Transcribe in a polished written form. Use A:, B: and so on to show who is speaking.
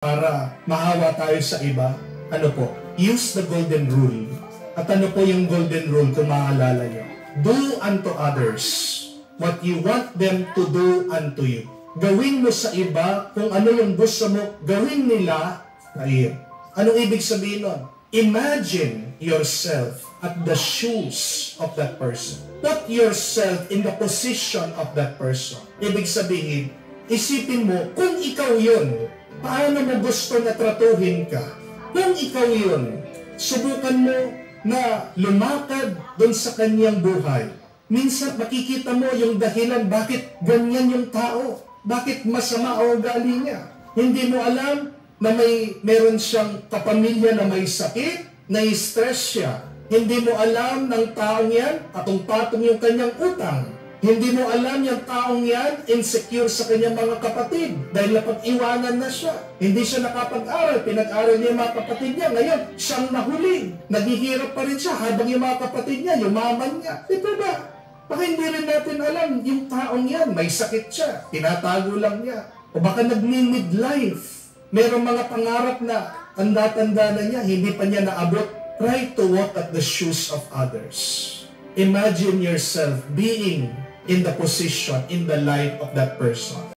A: para maawa tayo sa iba, ano po? Use the golden rule. At ano po yung golden rule kung maaalala nyo? Do unto others what you want them to do unto you. Gawin mo sa iba kung ano yung gusto mo gawin nila sa iyo. Anong ibig sabihin nun? Imagine yourself at the shoes of that person. Put yourself in the position of that person. Ibig sabihin, isipin mo, kung ikaw yun, paano mo gusto na tratuhin ka? Kung ikaw yun, subukan mo na lumakad doon sa kanyang buhay. Minsan makikita mo yung dahilan bakit ganyan yung tao. Bakit masama ang ugali niya. Hindi mo alam na meron siyang kapamilya na may sakit, na-stress siya. Hindi mo alam ng taong yan, patong-patong yung kanyang utang. Hindi mo alam yung taong yan, insecure sa kanyang mga kapatid dahil napag-iwanan na siya. Hindi siya nakapag-aral, pinag-aral niya yung mga kapatid niya. Ngayon, siyang nahuli. Naghihirap pa rin siya habang yung mga kapatid niya, yumaman niya. Ito ba? Baka hindi rin natin alam yung taong yan, may sakit siya, tinatago lang niya. O baka nag-midlife. Merong mga pangarap na tanda-tanda na niya, hindi pa niya naabot. Try to walk at the shoes of others. Imagine yourself being in the position, in the life of that person.